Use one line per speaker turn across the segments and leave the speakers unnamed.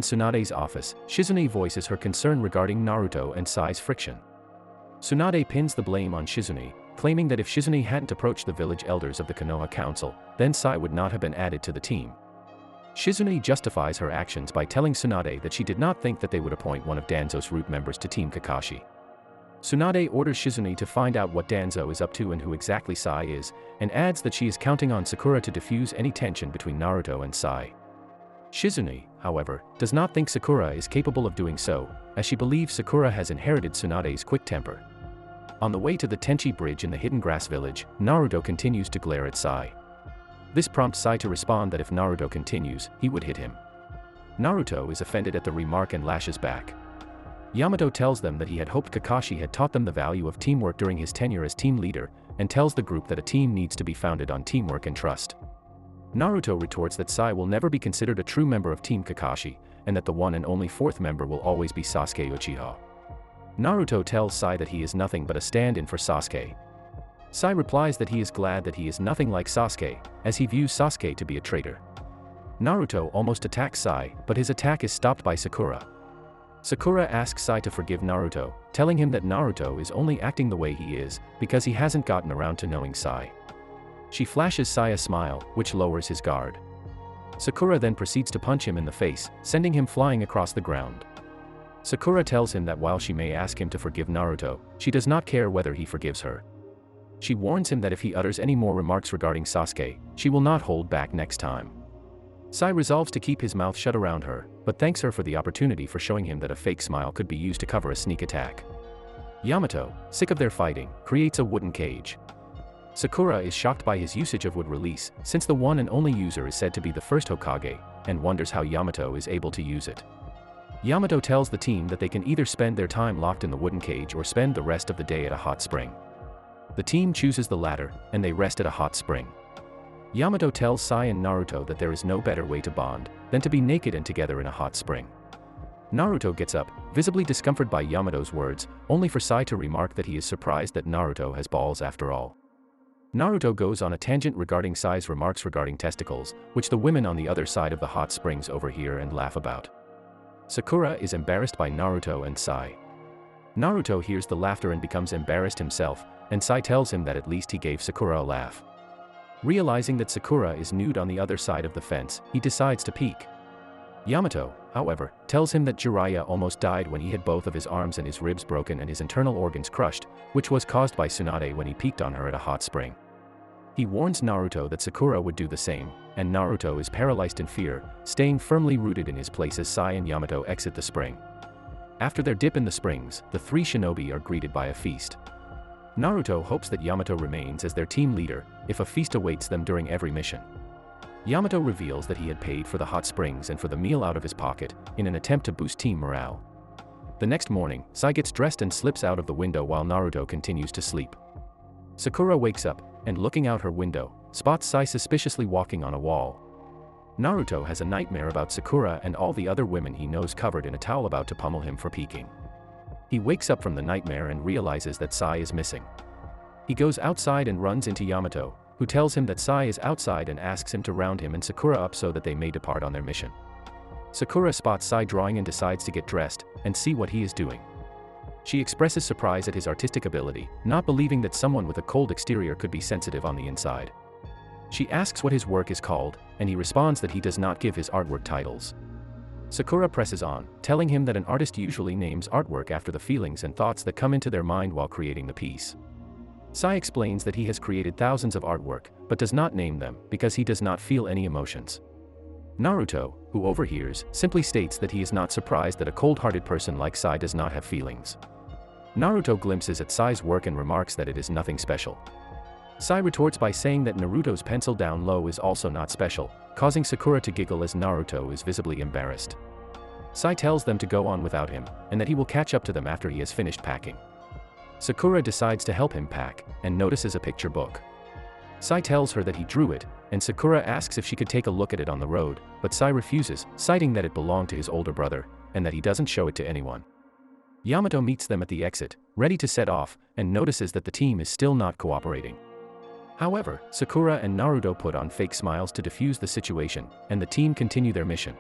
Tsunade's office, Shizune voices her concern regarding Naruto and Sai's friction. Tsunade pins the blame on Shizune, claiming that if Shizune hadn't approached the village elders of the Konoha Council, then Sai would not have been added to the team. Shizune justifies her actions by telling Tsunade that she did not think that they would appoint one of Danzo's root members to Team Kakashi. Tsunade orders Shizune to find out what Danzo is up to and who exactly Sai is, and adds that she is counting on Sakura to diffuse any tension between Naruto and Sai. Shizune, however, does not think Sakura is capable of doing so, as she believes Sakura has inherited Tsunade's quick temper. On the way to the Tenchi Bridge in the Hidden Grass Village, Naruto continues to glare at Sai. This prompts Sai to respond that if Naruto continues, he would hit him. Naruto is offended at the remark and lashes back. Yamato tells them that he had hoped Kakashi had taught them the value of teamwork during his tenure as team leader, and tells the group that a team needs to be founded on teamwork and trust. Naruto retorts that Sai will never be considered a true member of Team Kakashi, and that the one and only fourth member will always be Sasuke Uchiha. Naruto tells Sai that he is nothing but a stand-in for Sasuke. Sai replies that he is glad that he is nothing like Sasuke, as he views Sasuke to be a traitor. Naruto almost attacks Sai, but his attack is stopped by Sakura. Sakura asks Sai to forgive Naruto, telling him that Naruto is only acting the way he is, because he hasn't gotten around to knowing Sai. She flashes Sai a smile, which lowers his guard. Sakura then proceeds to punch him in the face, sending him flying across the ground. Sakura tells him that while she may ask him to forgive Naruto, she does not care whether he forgives her. She warns him that if he utters any more remarks regarding Sasuke, she will not hold back next time. Sai resolves to keep his mouth shut around her, but thanks her for the opportunity for showing him that a fake smile could be used to cover a sneak attack. Yamato, sick of their fighting, creates a wooden cage. Sakura is shocked by his usage of wood release, since the one and only user is said to be the first Hokage, and wonders how Yamato is able to use it. Yamato tells the team that they can either spend their time locked in the wooden cage or spend the rest of the day at a hot spring. The team chooses the latter, and they rest at a hot spring. Yamato tells Sai and Naruto that there is no better way to bond than to be naked and together in a hot spring. Naruto gets up, visibly discomforted by Yamato's words, only for Sai to remark that he is surprised that Naruto has balls after all. Naruto goes on a tangent regarding Sai's remarks regarding testicles, which the women on the other side of the hot springs overhear and laugh about. Sakura is embarrassed by Naruto and Sai. Naruto hears the laughter and becomes embarrassed himself, and Sai tells him that at least he gave Sakura a laugh. Realizing that Sakura is nude on the other side of the fence, he decides to peek. Yamato, however, tells him that Jiraiya almost died when he had both of his arms and his ribs broken and his internal organs crushed, which was caused by Tsunade when he peeked on her at a hot spring. He warns Naruto that Sakura would do the same, and Naruto is paralyzed in fear, staying firmly rooted in his place as Sai and Yamato exit the spring. After their dip in the springs, the three shinobi are greeted by a feast. Naruto hopes that Yamato remains as their team leader, if a feast awaits them during every mission. Yamato reveals that he had paid for the hot springs and for the meal out of his pocket, in an attempt to boost team morale. The next morning, Sai gets dressed and slips out of the window while Naruto continues to sleep. Sakura wakes up, and looking out her window, spots Sai suspiciously walking on a wall. Naruto has a nightmare about Sakura and all the other women he knows covered in a towel about to pummel him for peeking. He wakes up from the nightmare and realizes that Sai is missing. He goes outside and runs into Yamato, who tells him that Sai is outside and asks him to round him and Sakura up so that they may depart on their mission. Sakura spots Sai drawing and decides to get dressed and see what he is doing. She expresses surprise at his artistic ability, not believing that someone with a cold exterior could be sensitive on the inside. She asks what his work is called, and he responds that he does not give his artwork titles. Sakura presses on, telling him that an artist usually names artwork after the feelings and thoughts that come into their mind while creating the piece. Sai explains that he has created thousands of artwork, but does not name them because he does not feel any emotions. Naruto, who overhears, simply states that he is not surprised that a cold-hearted person like Sai does not have feelings. Naruto glimpses at Sai's work and remarks that it is nothing special. Sai retorts by saying that Naruto's pencil down low is also not special, causing Sakura to giggle as Naruto is visibly embarrassed. Sai tells them to go on without him, and that he will catch up to them after he has finished packing. Sakura decides to help him pack, and notices a picture book. Sai tells her that he drew it, and Sakura asks if she could take a look at it on the road, but Sai refuses, citing that it belonged to his older brother, and that he doesn't show it to anyone. Yamato meets them at the exit, ready to set off, and notices that the team is still not cooperating. However, Sakura and Naruto put on fake smiles to defuse the situation, and the team continue their mission.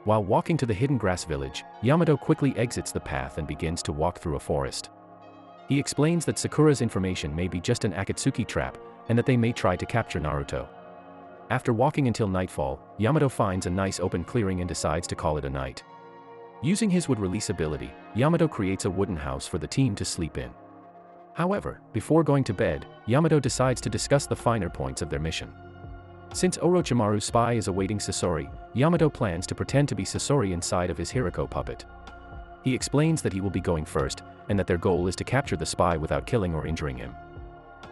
While walking to the hidden grass village, Yamato quickly exits the path and begins to walk through a forest. He explains that Sakura's information may be just an Akatsuki trap, and that they may try to capture Naruto. After walking until nightfall, Yamato finds a nice open clearing and decides to call it a night. Using his wood release ability, Yamato creates a wooden house for the team to sleep in. However, before going to bed, Yamato decides to discuss the finer points of their mission. Since Orochimaru's spy is awaiting Sasori, Yamato plans to pretend to be Sasori inside of his Hiriko puppet. He explains that he will be going first, and that their goal is to capture the spy without killing or injuring him.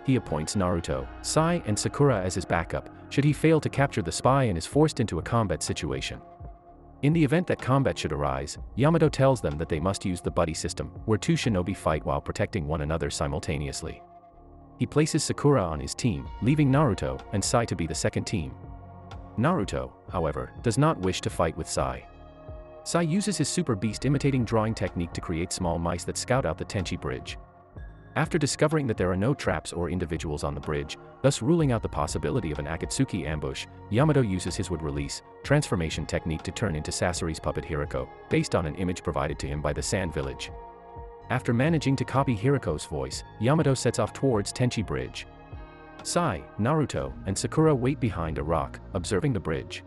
He appoints Naruto, Sai, and Sakura as his backup, should he fail to capture the spy and is forced into a combat situation. In the event that combat should arise, Yamato tells them that they must use the buddy system, where two shinobi fight while protecting one another simultaneously. He places Sakura on his team, leaving Naruto and Sai to be the second team. Naruto, however, does not wish to fight with Sai. Sai uses his super beast imitating drawing technique to create small mice that scout out the Tenchi Bridge. After discovering that there are no traps or individuals on the bridge, thus ruling out the possibility of an Akatsuki ambush, Yamato uses his wood release transformation technique to turn into Sasori's puppet Hiriko, based on an image provided to him by the Sand Village. After managing to copy Hiriko's voice, Yamato sets off towards Tenchi Bridge. Sai, Naruto, and Sakura wait behind a rock, observing the bridge.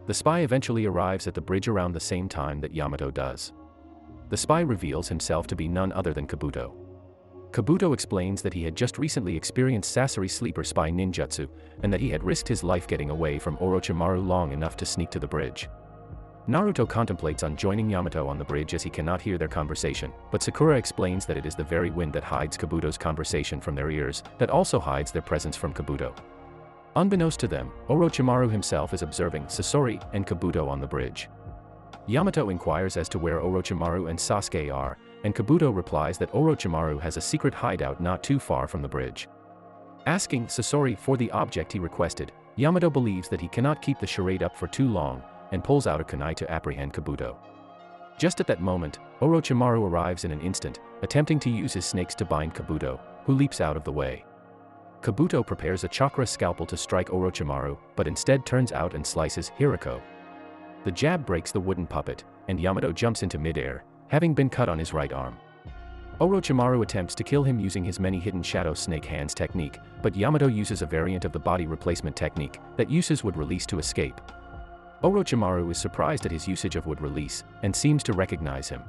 The spy eventually arrives at the bridge around the same time that Yamato does. The spy reveals himself to be none other than Kabuto. Kabuto explains that he had just recently experienced Sasori's sleeper spy ninjutsu, and that he had risked his life getting away from Orochimaru long enough to sneak to the bridge. Naruto contemplates on joining Yamato on the bridge as he cannot hear their conversation, but Sakura explains that it is the very wind that hides Kabuto's conversation from their ears, that also hides their presence from Kabuto. Unbeknownst to them, Orochimaru himself is observing Sasori and Kabuto on the bridge. Yamato inquires as to where Orochimaru and Sasuke are, and Kabuto replies that Orochimaru has a secret hideout not too far from the bridge. Asking Sasori for the object he requested, Yamato believes that he cannot keep the charade up for too long, and pulls out a kunai to apprehend Kabuto. Just at that moment, Orochimaru arrives in an instant, attempting to use his snakes to bind Kabuto, who leaps out of the way. Kabuto prepares a chakra scalpel to strike Orochimaru, but instead turns out and slices Hiriko. The jab breaks the wooden puppet, and Yamato jumps into midair, having been cut on his right arm. Orochimaru attempts to kill him using his many hidden shadow snake hands technique, but Yamato uses a variant of the body replacement technique that uses wood release to escape. Orochimaru is surprised at his usage of wood release, and seems to recognize him.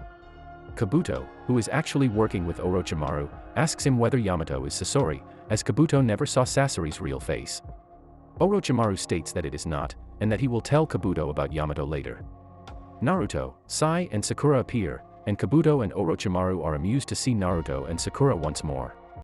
Kabuto, who is actually working with Orochimaru, asks him whether Yamato is Sasori, as Kabuto never saw Sasori's real face. Orochimaru states that it is not, and that he will tell Kabuto about Yamato later. Naruto, Sai, and Sakura appear, and Kabuto and Orochimaru are amused to see Naruto and Sakura once more.